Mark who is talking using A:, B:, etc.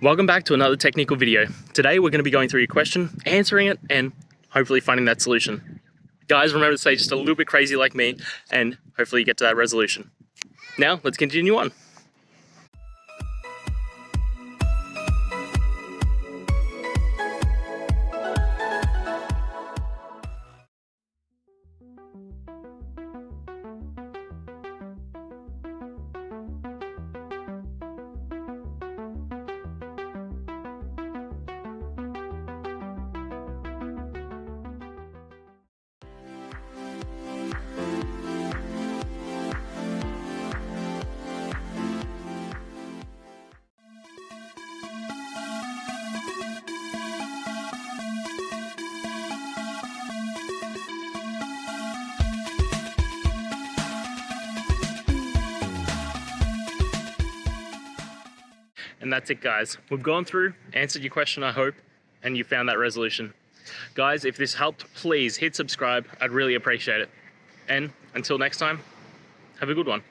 A: Welcome back to another technical video. Today we're going to be going through your question, answering it, and hopefully finding that solution. Guys, remember to stay just a little bit crazy like me, and hopefully you get to that resolution. Now, let's continue on. And that's it, guys. We've gone through, answered your question, I hope, and you found that resolution. Guys, if this helped, please hit subscribe. I'd really appreciate it. And until next time, have a good one.